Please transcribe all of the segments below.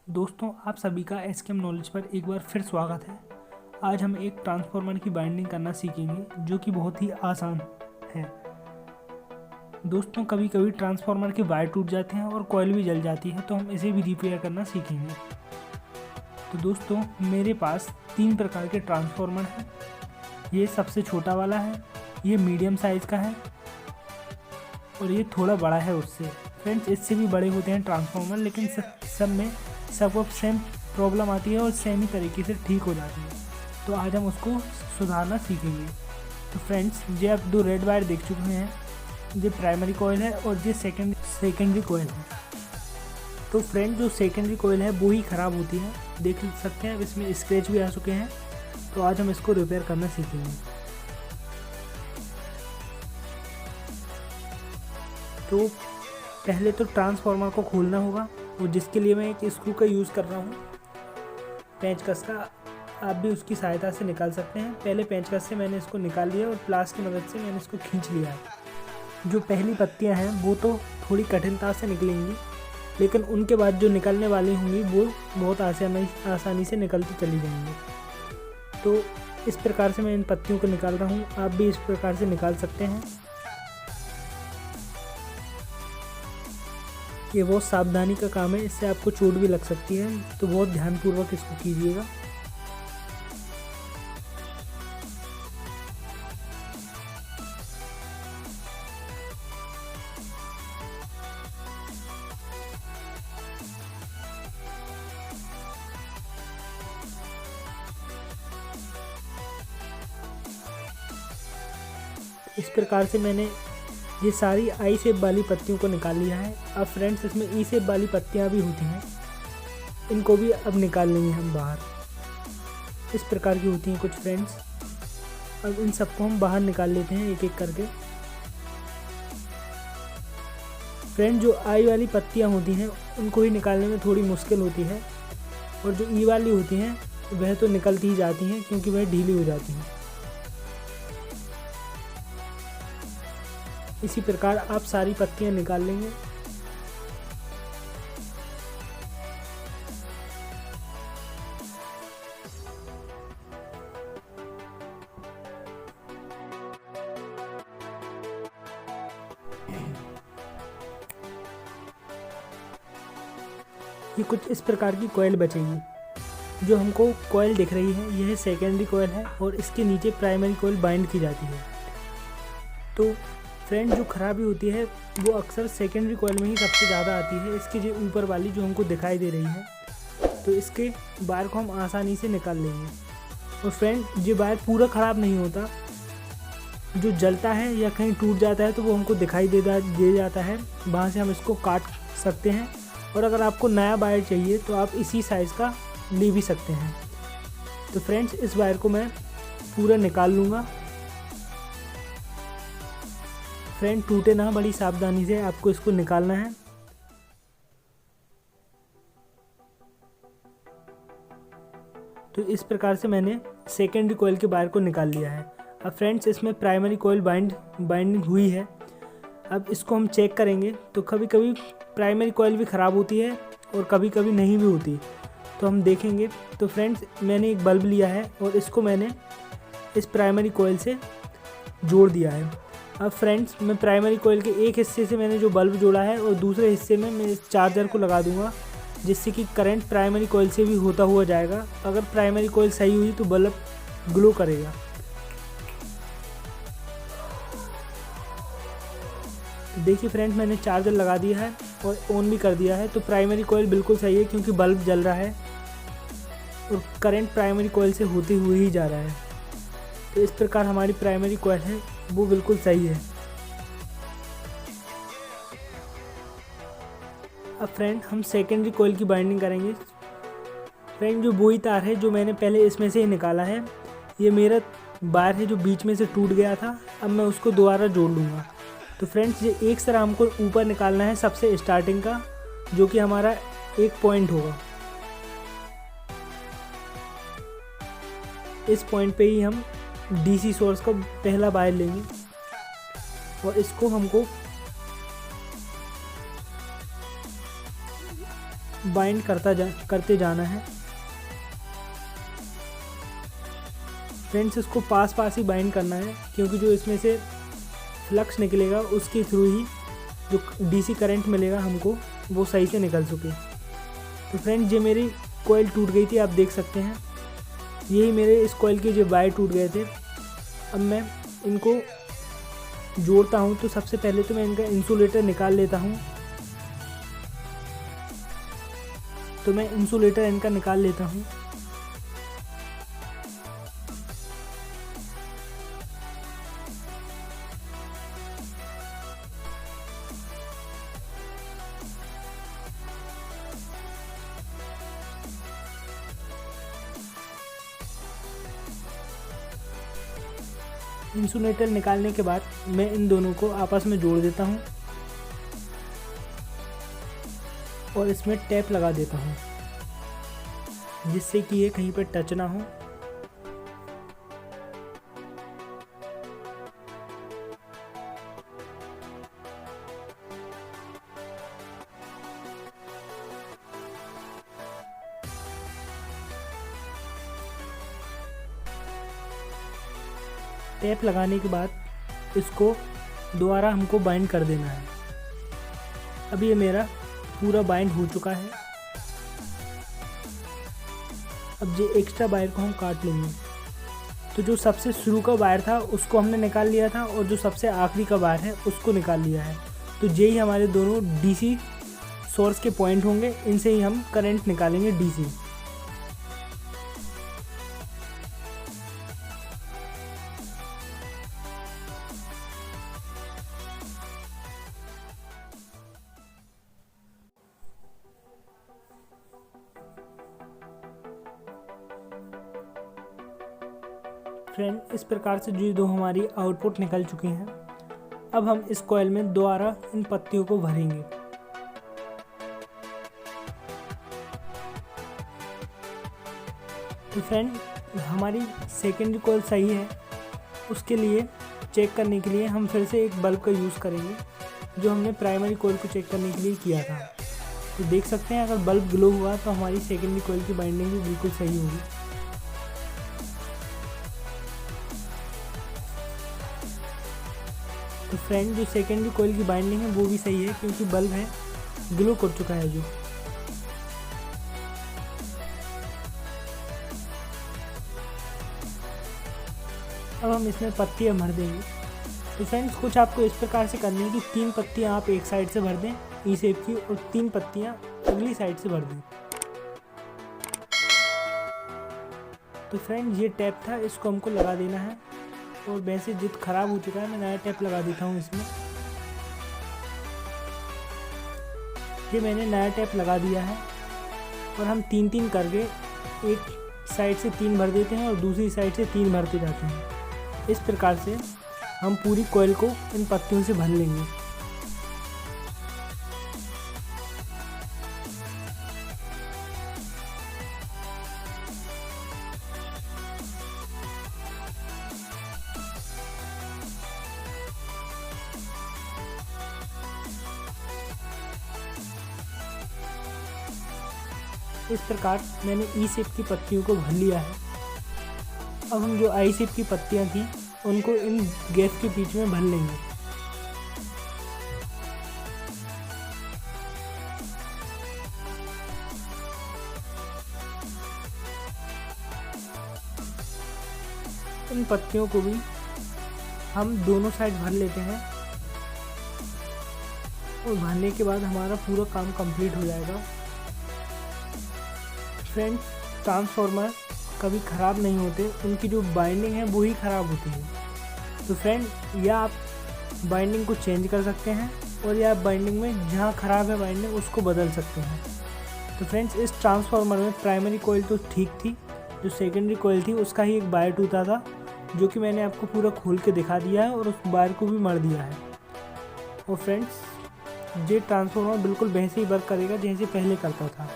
दोस्तों, आप सभी का एसकेएम नॉलेज पर एक बार फिर स्वागत है। आज हम एक ट्रांसफार्मर की बाइंडिंग करना सीखेंगे जो कि बहुत ही आसान है। दोस्तों, कभी कभी ट्रांसफार्मर के वायर टूट जाते हैं और कॉइल भी जल जाती है, तो हम इसे भी रिपेयर करना सीखेंगे। तो दोस्तों, मेरे पास 3 प्रकार के ट्रांसफार्मर हैं। ये सबसे छोटा वाला है, ये मीडियम साइज़ का है और ये थोड़ा बड़ा है उससे। फ्रेंड्स, इससे भी बड़े होते हैं ट्रांसफार्मर, लेकिन सब में सबको सेम प्रॉब्लम आती है और सेम ही तरीके से ठीक हो जाती है। तो आज हम उसको सुधारना सीखेंगे। तो फ्रेंड्स, ये आप 2 रेड वायर देख चुके हैं। ये प्राइमरी कॉइल है और ये सेकेंडरी कॉइल है। तो फ्रेंड, जो सेकेंडरी कॉइल है वो ही ख़राब होती है। देख सकते हैं इसमें स्क्रैच भी आ चुके हैं। तो आज हम इसको रिपेयर करना सीखेंगे। तो पहले तो ट्रांसफार्मर को खोलना होगा और जिसके लिए मैं एक स्क्रू का यूज़ कर रहा हूँ, पेंचकस का। आप भी उसकी सहायता से निकाल सकते हैं। पहले पेंचकस से मैंने इसको निकाल लिया और प्लास की मदद से मैंने इसको खींच लिया है। जो पहली पत्तियाँ हैं वो तो थोड़ी कठिनता से निकलेंगी, लेकिन उनके बाद जो निकलने वाली होंगी वो बहुत आसानी से निकलती चली जाएंगी। तो इस प्रकार से मैं इन पत्तियों को निकाल रहा हूँ। आप भी इस प्रकार से निकाल सकते हैं। ये बहुत सावधानी का काम है, इससे आपको चोट भी लग सकती है, तो बहुत ध्यानपूर्वक इसको कीजिएगा। इस प्रकार से मैंने ये सारी आई शेप वाली पत्तियों को निकाल लिया है। अब फ्रेंड्स, इसमें ई शेप वाली पत्तियाँ भी होती हैं, इनको भी अब निकाल लेंगे हम बाहर। इस प्रकार की होती हैं कुछ फ्रेंड्स। अब इन सबको हम बाहर निकाल लेते हैं एक एक करके। फ्रेंड, जो आई वाली पत्तियाँ होती हैं उनको ही निकालने में थोड़ी मुश्किल होती है, और जो ई वाली होती हैं वह तो निकलती ही जाती हैं क्योंकि वह ढीली हो जाती हैं। इसी प्रकार आप सारी पत्तियां निकाल लेंगे। ये कुछ इस प्रकार की कॉइल बचेगी। जो हमको कॉइल दिख रही है यह सेकेंडरी कॉइल है और इसके नीचे प्राइमरी कॉइल बाइंड की जाती है। तो फ्रेंड, जो खराबी होती है वो अक्सर सेकेंडरी कॉइल में ही सबसे ज़्यादा आती है। इसकी जो ऊपर वाली जो हमको दिखाई दे रही है, तो इसके वायर को हम आसानी से निकाल लेंगे। और फ्रेंड, ये वायर पूरा ख़राब नहीं होता। जो जलता है या कहीं टूट जाता है तो वो हमको दिखाई दे जाता है, वहाँ से हम इसको काट सकते हैं। और अगर आपको नया वायर चाहिए तो आप इसी साइज़ का ले भी सकते हैं। तो फ्रेंड्स, इस वायर को मैं पूरा निकाल लूँगा। फ्रेंड, टूटे ना, बड़ी सावधानी से आपको इसको निकालना है। तो इस प्रकार से मैंने सेकेंडरी कॉइल के वायर को निकाल लिया है। अब फ्रेंड्स, इसमें प्राइमरी कॉइल बाइंडिंग हुई है। अब इसको हम चेक करेंगे। तो कभी कभी प्राइमरी कॉइल भी ख़राब होती है और कभी कभी नहीं भी होती, तो हम देखेंगे। तो फ्रेंड्स, मैंने एक बल्ब लिया है और इसको मैंने इस प्राइमरी कॉइल से जोड़ दिया है। अब फ्रेंड्स, मैं प्राइमरी कॉइल के एक हिस्से से मैंने जो बल्ब जोड़ा है और दूसरे हिस्से में मैं इस चार्जर को लगा दूंगा, जिससे कि करंट प्राइमरी कॉइल से भी होता हुआ जाएगा। अगर प्राइमरी कॉइल सही हुई तो बल्ब ग्लो करेगा। तो देखिए फ्रेंड्स, मैंने चार्जर लगा दिया है और ऑन भी कर दिया है। तो प्राइमरी कॉइल बिल्कुल सही है क्योंकि बल्ब जल रहा है और करंट प्राइमरी कॉइल से होते हुए ही जा रहा है। तो इस प्रकार हमारी प्राइमरी कॉइल है वो बिल्कुल सही है। अब फ्रेंड, हम सेकेंडरी कॉइल की बाइंडिंग करेंगे। फ्रेंड, जो वही तार है जो मैंने पहले इसमें से ही निकाला है, ये मेरा वायर है जो बीच में से टूट गया था। अब मैं उसको दोबारा जोड़ लूँगा। तो फ्रेंड्स, ये एक सर हमको ऊपर निकालना है सबसे स्टार्टिंग का, जो कि हमारा एक पॉइंट होगा। इस पॉइंट पे ही हम डीसी सोर्स का पहला वायर लेंगे और इसको हमको बाइंड करते जाना है। फ्रेंड्स इसको पास ही बाइंड करना है, क्योंकि जो इसमें से फ्लक्स निकलेगा उसके थ्रू ही जो डीसी करंट मिलेगा हमको वो सही से निकल सके। तो फ्रेंड्स ये मेरी कॉइल टूट गई थी, आप देख सकते हैं। यही मेरे इस कॉइल के जो वायर टूट गए थे। अब मैं इनको जोड़ता हूँ। तो सबसे पहले तो मैं इनका इंसुलेटर निकाल लेता हूँ। तो मैं इंसुलेटर इनका निकाल लेता हूँ। इंसुलेटर निकालने के बाद मैं इन दोनों को आपस में जोड़ देता हूँ और इसमें टेप लगा देता हूँ, जिससे कि ये कहीं पर टच ना हो। टेप लगाने के बाद इसको दोबारा हमको बाइंड कर देना है। अब ये मेरा पूरा बाइंड हो चुका है। अब ये एक्स्ट्रा वायर को हम काट लेंगे। तो जो सबसे शुरू का वायर था उसको हमने निकाल लिया था और जो सबसे आखिरी का वायर है उसको निकाल लिया है। तो यही हमारे दोनों डीसी सोर्स के पॉइंट होंगे, इनसे ही हम करंट निकालेंगे डीसी। फ्रेंड इस प्रकार से जो दो हमारी आउटपुट निकल चुकी हैं। अब हम इस कॉइल में दोबारा इन पत्तियों को भरेंगे। तो फ्रेंड हमारी सेकेंडरी कॉइल सही है, उसके लिए चेक करने के लिए हम फिर से एक बल्ब का यूज़ करेंगे, जो हमने प्राइमरी कॉइल को चेक करने के लिए किया था। तो देख सकते हैं अगर बल्ब ग्लो हुआ तो हमारी सेकेंडरी कॉइल की बाइंडिंग भी बिल्कुल सही होगी। तो फ्रेंड जो सेकेंडरी कॉइल की बाइंडिंग है वो भी सही है, क्योंकि बल्ब है ग्लो कर चुका है जो। अब हम इसमें पत्तियाँ भर देंगे। तो फ्रेंड्स कुछ आपको इस प्रकार से करनी है कि 3 पत्तियाँ आप एक साइड से भर दें ई शेप की, और 3 पत्तियाँ अगली साइड से भर दें। तो फ्रेंड्स ये टैप था, इसको हमको लगा देना है। और वैसे जित ख़राब हो चुका है, मैं नया टैप लगा देता हूँ इसमें। ये मैंने नया टैप लगा दिया है और हम 3-3 करके एक साइड से 3 भर देते हैं और दूसरी साइड से 3 भरते जाते हैं। इस प्रकार से हम पूरी कॉइल को इन पत्तियों से भर लेंगे। इस प्रकार मैंने ई शेप की पत्तियों को भर लिया है। अब हम जो आई शेप की पत्तियां थी उनको इन गैप के बीच में भर लेंगे। इन पत्तियों को भी हम दोनों साइड भर लेते हैं और भरने के बाद हमारा पूरा काम कंप्लीट हो जाएगा। फ्रेंड ट्रांसफार्मर कभी ख़राब नहीं होते, उनकी जो बाइंडिंग है वो ही ख़राब होती है। तो फ्रेंड या आप बाइंडिंग को चेंज कर सकते हैं और या आप बाइंडिंग में जहाँ ख़राब है बाइंडिंग उसको बदल सकते हैं। तो फ्रेंड्स इस ट्रांसफार्मर में प्राइमरी कॉइल तो ठीक थी, जो सेकेंडरी कॉइल थी उसका ही एक वायर टूटा था, जो कि मैंने आपको पूरा खोल के दिखा दिया है और उस वायर को भी मर दिया है। और फ्रेंड्स ये ट्रांसफार्मर बिल्कुल वैसे ही वर्क करेगा जैसे पहले करता था।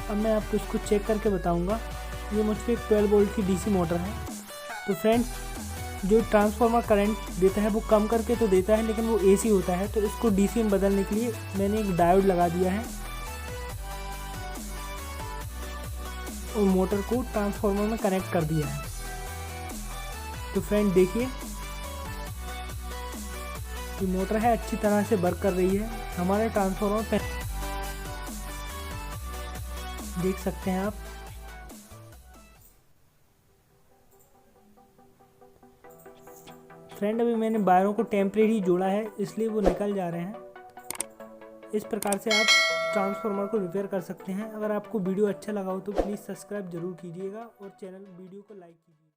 अब मैं आपको इसको चेक करके बताऊंगा। ये मुझ पे एक 12 वोल्ट की डीसी मोटर है। तो फ्रेंड्स जो ट्रांसफार्मर करंट देता है वो कम करके तो देता है, लेकिन वो एसी होता है, तो इसको डीसी में बदलने के लिए मैंने एक डायोड लगा दिया है और मोटर को ट्रांसफार्मर में कनेक्ट कर दिया है। तो फ्रेंड देखिए कि मोटर है अच्छी तरह से वर्क कर रही है। हमारे ट्रांसफार्मर पे देख सकते हैं आप। फ्रेंड अभी मैंने वायरों को टेम्परेरी जोड़ा है, इसलिए वो निकल जा रहे हैं। इस प्रकार से आप ट्रांसफार्मर को रिपेयर कर सकते हैं। अगर आपको वीडियो अच्छा लगा हो तो प्लीज़ सब्सक्राइब जरूर कीजिएगा और वीडियो को लाइक कीजिए।